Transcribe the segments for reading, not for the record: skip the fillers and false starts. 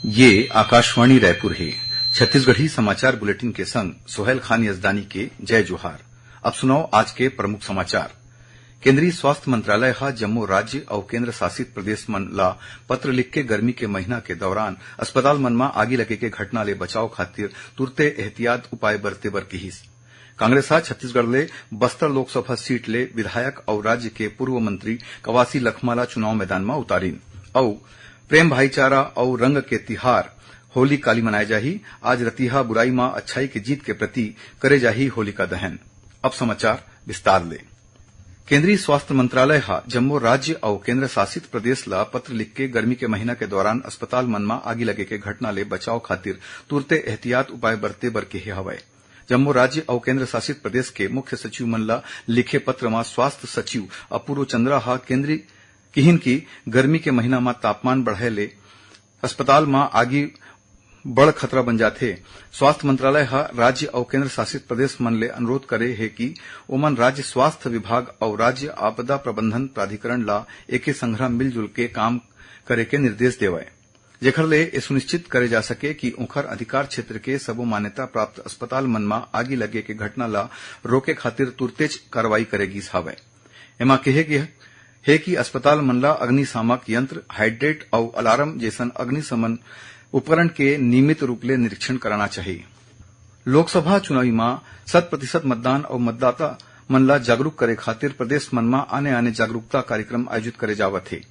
ये आकाशवाणी रायपुर है। छत्तीसगढ़ी समाचार बुलेटिन के संग सोहेल खान यजदानी के जय जोहार। अब सुनाओ आज के प्रमुख समाचार। केंद्रीय स्वास्थ्य मंत्रालय हा जम्मो राज्य और केंद्र शासित प्रदेश मन ला पत्र लिख के गर्मी के महीना के दौरान अस्पताल मन में आगी लगे के घटना ले बचाव खातिर तुरते एहतियात उपाय बरते बर कहिस। कांग्रेस हा छत्तीसगढ़ ले बस्तर लोकसभा सीट ले विधायक और राज्य के पूर्व मंत्री कवासी लखमाला चुनाव मैदान में उतारिन और प्रेम भाईचारा और रंग के तिहार होली काली मनाए जाही। आज रतिहा बुराई मां अच्छाई की जीत के प्रति करे जाही होलिका दहन। अब समाचार विस्तार ले। केंद्रीय स्वास्थ्य मंत्रालय हा जम्मो राज्य और केंद्र शासित प्रदेश ला पत्र लिख के गर्मी के महीना के दौरान अस्पताल मन में आगी लगे के घटना ले बचाव खातिर तुरते एहतियात उपाय बरते बर केहे हवय। जम्मू राज्य और केंद्र शासित प्रदेश के मुख्य सचिव मन ला लिखे पत्र में स्वास्थ्य सचिव अपूर्व चंद्रा हा केंद्रीय किहिन की गर्मी के महीना में तापमान बढ़े ले अस्पताल में आगी बड़ खतरा बन जाथे। स्वास्थ्य मंत्रालय हा राज्य और केंद्र शासित प्रदेश मन ले अनुरोध करे है कि ओमन राज्य स्वास्थ्य विभाग और राज्य आपदा प्रबंधन प्राधिकरण ला एके संघरा मिलजुल के काम करे के निर्देश देवय, जेखर ले ये सुनिश्चित करे जा सके कि ओखर अधिकार क्षेत्र के सबो मान्यता प्राप्त अस्पताल मन में आगी लगे के घटना ला रोके खातिर तुरतेज कार्रवाई करेगी हवय। एमा कहे गए है कि अस्पताल मन ला अग्निशामक यंत्र, हाइड्रेट और अलार्म जैसन अग्निशमन उपकरण के नियमित रूप ले निरीक्षण कराना चाहिए। लोकसभा चुनावी में 100% मतदान और मतदाता मन ला जागरूक करे खातिर प्रदेश मन में आने जागरूकता कार्यक्रम आयोजित करे जावत है।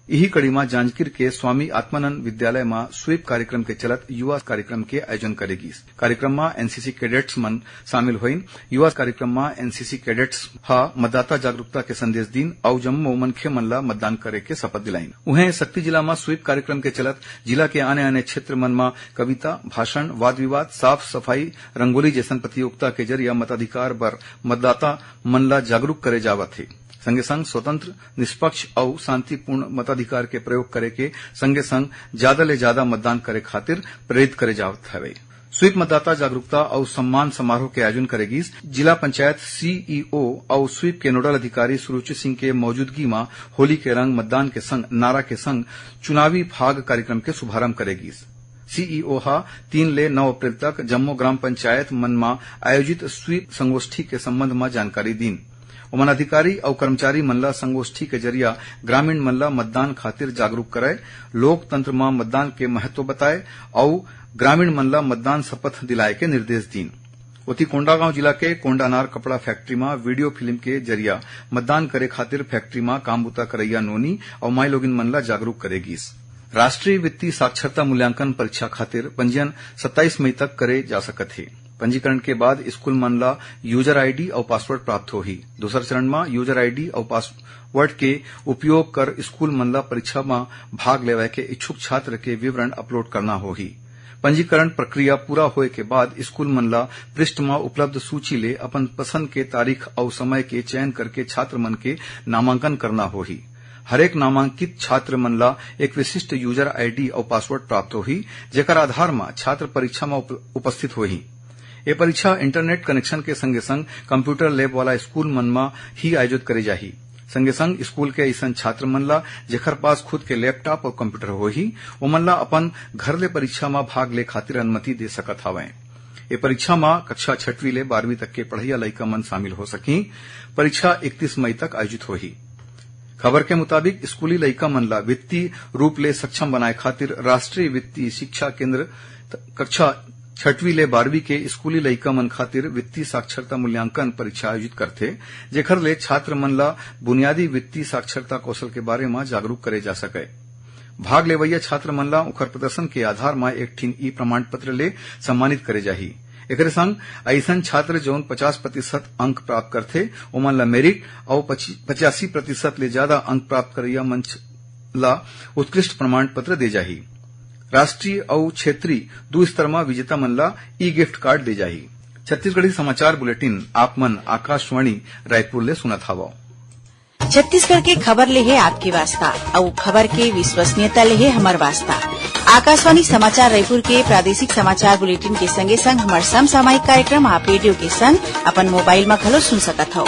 यही कड़ी में जांजगीर के स्वामी आत्मानंद विद्यालय में स्वीप कार्यक्रम के चलत युवा कार्यक्रम के आयोजन करेगी। कार्यक्रम में एनसीसी कैडेट्स मन शामिल हुईन। युवा कार्यक्रम में एनसीसी कैडेट्स हा मतदाता जागरूकता के संदेश दीन और जम्मो मनखे मन ला मतदान करे के शपथ दिलाइन। उन्हें शक्ति जिला में स्वीप कार्यक्रम के चलत जिला के आने क्षेत्र मन में कविता, भाषण, वाद विवाद, साफ सफाई, रंगोली जैसन प्रतियोगिता के जरिए मताधिकार बर मतदाता मन ला जागरूक करे जावत है। संगे संग स्वतंत्र, निष्पक्ष और शांतिपूर्ण मताधिकार के प्रयोग करे के संगे संग ज्यादा ले ज्यादा मतदान करे खातिर प्रेरित करे जावत हवे। स्वीप मतदाता जागरूकता और सम्मान समारोह के आयोजन करेगी। जिला पंचायत सीईओ और स्वीप के नोडल अधिकारी सुरुचि सिंह के मौजूदगी में होली के रंग मतदान के संग नारा के संग चुनावी फाग कार्यक्रम के शुभारंभ करेगी। सीईओ हा 3 ले 9 अप्रैल तक जम्मू ग्राम पंचायत मन में आयोजित स्वीप संगोष्ठी के संबंध में जानकारी दीन। ओमन अधिकारी और कर्मचारी मन ला संगोष्ठी के जरिया ग्रामीण मन ला मतदान खातिर जागरूक कराए, लोकतंत्र में मतदान के महत्व बताए और ग्रामीण मन ला मतदान शपथ दिलाए के निर्देश दीन। उती कोंडागांव जिला के कोंडानार कपड़ा फैक्ट्री में वीडियो फिल्म के जरिया मतदान करे खातिर फैक्ट्री में काम बूता करैया नोनी और माई लोगिन मन ला जागरूक करेगी। राष्ट्रीय वित्तीय साक्षरता मूल्यांकन परीक्षा खातिर पंजीयन 27 मई तक करे जा सकत है। पंजीकरण के बाद स्कूल मन ला यूजर आईडी और पासवर्ड प्राप्त होही। दूसरा चरण में यूजर आईडी और पासवर्ड के उपयोग कर स्कूल मन ला परीक्षा में भाग लेवे के इच्छुक छात्र के विवरण अपलोड करना होही। पंजीकरण प्रक्रिया पूरा होए के बाद स्कूल मन ला पृष्ठ में उपलब्ध सूची ले अपन पसंद के तारीख और समय के चयन करके छात्र मन के नामांकन करना होही। हरेक नामांकित छात्र मन ला एक विशिष्ट यूजर आईडी और पासवर्ड प्राप्त होही, जेकर आधार में छात्र परीक्षा में उपस्थित होही। ये परीक्षा इंटरनेट कनेक्शन के संगे संग कंप्यूटर लैब वाला स्कूल मन में ही आयोजित करे जाही। संगे संग स्कूल के ऐसा छात्र मन ला जेकर पास खुद के लैपटॉप और कंप्यूटर होही, ओमन ला अपन घर ले परीक्षा में भाग ले खातिर अनुमति दे सकत हवय। ये परीक्षा में कक्षा 6वीं ले 12वीं तक के पढ़इया लइका मन शामिल हो सकी। परीक्षा 31 मई तक आयोजित होही। खबर के मुताबिक स्कूली लइका मन ला वित्तीय रूप ले सक्षम बनाए खातिर राष्ट्रीय वित्तीय शिक्षा केंद्र कक्षा 6वीं ले 12वीं के स्कूली लइका मन खातिर वित्तीय साक्षरता मूल्यांकन परीक्षा आयोजित करथे, जेखर ले छात्र मन ला बुनियादी वित्तीय साक्षरता कौशल के बारे में जागरूक करे जा सके। भाग लेवैया छात्र मन ला ओखर प्रदर्शन के आधार में एक ठीन ई प्रमाण पत्र ले सम्मानित करे जाही। एकरे संग ऐसन छात्र जौन 50% अंक प्राप्त करथे ओमन ला मेरिट और 85% ले ज्यादा अंक प्राप्त करैया मंच ला उत्कृष्ट प्रमाण पत्र दे जाही। राष्ट्रीय और क्षेत्रीय 2 स्तर में विजेता मन ला ई गिफ्ट कार्ड दे जाही। छत्तीसगढ़ी समाचार बुलेटिन आप मन आकाशवाणी रायपुर ले सुनत हवो। छत्तीसगढ़ के खबर ले है आपके वास्ता और खबर के विश्वसनीयता ले है हमार वास्ता। आकाशवाणी समाचार रायपुर के प्रादेशिक समाचार बुलेटिन के संगे संग हमार समसामयिक कार्यक्रम आप रेडियो के संग अपन मोबाइल में घलो सुन सकत हो।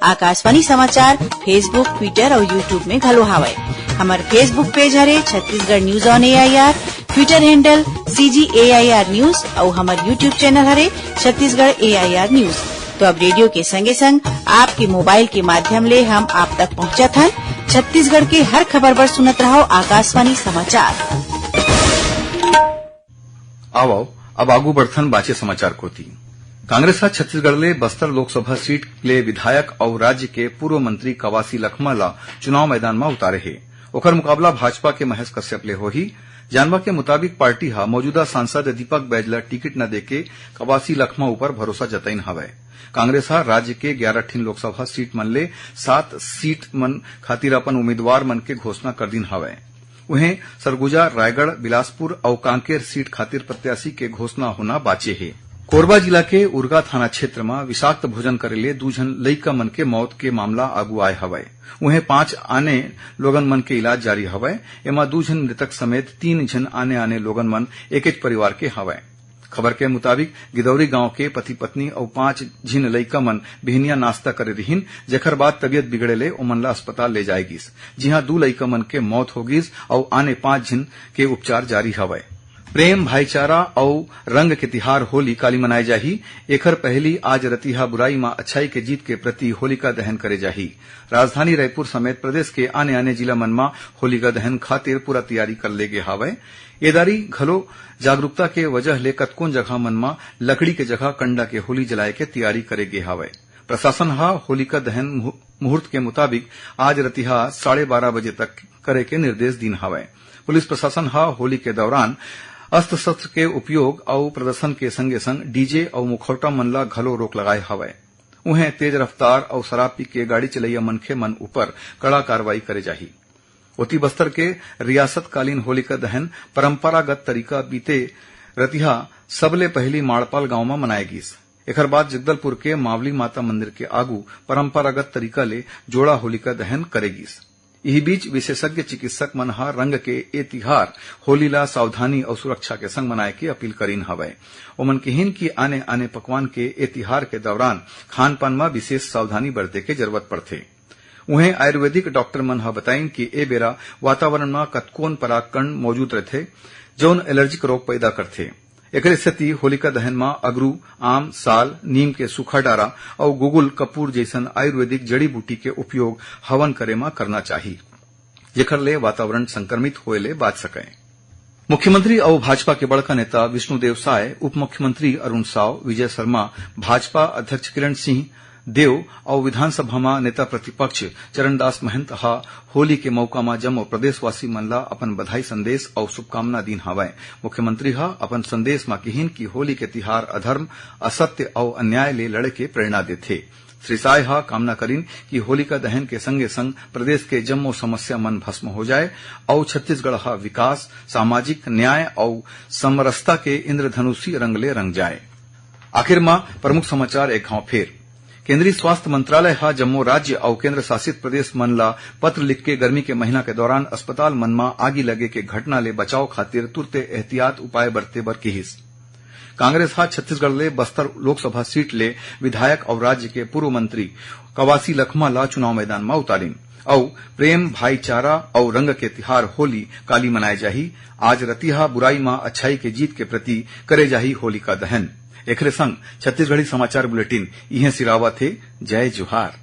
आकाशवाणी समाचार फेसबुक, ट्विटर और यूट्यूब में घलो हावय। हमार फेसबुक पेज हरे Chhattisgarh news on AIR, Twitter handle CGAIR news और हमारे यूट्यूब चैनल हरे छत्तीसगढ़ AIR न्यूज। तो अब रेडियो के संगे संग आपके मोबाइल के माध्यम ले हम आप तक पहुंचत हन। छत्तीसगढ़ के हर खबर पर सुनत रहो आकाशवाणी समाचार। आओ अब आगू बढ़थन बाचे समाचार कोती। कांग्रेस हा छत्तीसगढ़ ले बस्तर लोकसभा सीट ले विधायक और राज्य के पूर्व मंत्री कवासी लखमा ला चुनाव मैदान में उतारे हे। ओकर मुकाबला भाजपा के महेश कश्यप ले होही। जानवा के मुताबिक पार्टी हा मौजूदा सांसद दीपक बैजला टिकट न देके कवासी लखमा ऊपर भरोसा जताइन हवय। कांग्रेस हा राज्य के 11 ठीन लोकसभा सीट मन ले 7 सीट मन खातिर अपन उम्मीदवार मन के घोषणा कर दिन हवय। उन्हें सरगुजा, रायगढ़, बिलासपुर और कांकेर सीट खातिर प्रत्याशी के घोषणा होना बाचे है। कोरबा जिला के उरगा थाना क्षेत्र में विषाक्त भोजन करेले 2 जन लइका मन के मौत के मामला आगू आए हवय। उन्हें 5 आने लोगन मन के इलाज जारी हवय। एमा 2 जन मृतक समेत 3 जन आने लोगन मन एक परिवार के हवय। खबर के मुताबिक गिदौरी गांव के पति पत्नी और 5 झिन लइका मन बिहनिया नाश्ता करे रहिन, जेकर बाद तबियत बिगड़े ले ओमन ला अस्पताल ले जाए गिस, जिहां 2 लइका मन के मौत हो गिस और आने 5 झिन के उपचार जारी हवय। प्रेम, भाईचारा और रंग के तिहार होली काली मनाए जाही। एकर पहली आज रतिहा बुराई मां अच्छाई के जीत के प्रति होलिका दहन करे जाही। राजधानी रायपुर समेत प्रदेश के आने जिला मन में होलिका दहन खातिर पूरा तैयारी कर ले गे हावय। एदारी घलो जागरूकता के वजह ले कतकोन जगह मन में लकड़ी के जगह कंडा के होली जलाए के तैयारी करे गे हावय। प्रशासन हा होलिका दहन मुहूर्त के मुताबिक आज रतिहा 12:30 बजे तक करे के निर्देश दिन हावय। पुलिस प्रशासन हा होली के दौरान अस्त्र शस्त्र के उपयोग और प्रदर्शन के संगे संग डीजे और मुखौटा मन ला घलो रोक लगाए हवय। उन्हें तेज रफ्तार और शराब पी के गाड़ी चलैया मनखे मन ऊपर कड़ा कार्रवाई करे जाही। ओती बस्तर के रियासतकालीन होलिका दहन परंपरागत तरीका बीते रतिहा सबले पहली माड़पाल गांव में मनाए गिस। एकर बाद जगदलपुर के मावली माता मंदिर के आगू परंपरागत तरीका ले जोड़ा होलिका दहन करे गिस। यही बीच विशेषज्ञ चिकित्सक मन हा रंग के ए तिहार होली ला सावधानी और सुरक्षा के संग मनाए के अपील करीन हवय। ओमन कहिन कि आने पकवान के ए तिहार के दौरान खान पान में विशेष सावधानी बरते के जरूरत पड़थे। उन्हें आयुर्वेदिक डॉक्टर मन हा बताइन कि ए बेरा वातावरण में कतकोन परागकण मौजूद रहथे जौन एलर्जिक रोग पैदा करथे। एकर स्थिति होलिका दहन में अगरू, आम, साल, नीम के सूखा डारा और गुगुल कपूर जैसन आयुर्वेदिक जड़ी बूटी के उपयोग हवन करे में करना चाहिए, जेकर ले वातावरण संक्रमित होए ले बच सके। मुख्यमंत्री और भाजपा के बड़का नेता विष्णुदेव साय, उप मुख्यमंत्री अरुण साव, विजय शर्मा, भाजपा अध्यक्ष किरण सिंह देव और विधानसभा में नेता प्रतिपक्ष चरणदास महंत हा होली के मौका में जम्मो प्रदेशवासी मन ला अपन बधाई संदेश और शुभकामना दिन हवय। मुख्यमंत्री हा अपन संदेश में कहिन कि होली के तिहार अधर्म, असत्य और अन्याय ले लड़े के प्रेरणा देथे। श्री साय हा कामना करिन कि होलिका दहन के संगे संग प्रदेश के जम्मो समस्या मन भस्म हो जाए और छत्तीसगढ़ हा विकास, सामाजिक न्याय और समरसता के इंद्रधनुषी रंग ले रंग जाए। आखिर में प्रमुख समाचार एक घाव फेर। केंद्रीय स्वास्थ्य मंत्रालय हा जम्मू राज्य और केंद्र शासित प्रदेश मन ला पत्र लिख के गर्मी के महीना के दौरान अस्पताल मन में आगी लगे के घटना ले बचाव खातिर तुरते एहतियात उपाय बरते बर कहिस। कांग्रेस हा छत्तीसगढ़ ले बस्तर लोकसभा सीट ले विधायक और राज्य के पूर्व मंत्री कवासी लखमा ला चुनाव मैदान में उतारिन और प्रेम, भाईचारा और रंग के तिहार होली काली मनाए जाही। आज रतिहा बुराई में अच्छाई के जीत के प्रति करे जाही होलिका दहन। एकरे संग छत्तीसगढ़ी समाचार बुलेटिन इहे सिरावा थे। जय जोहार।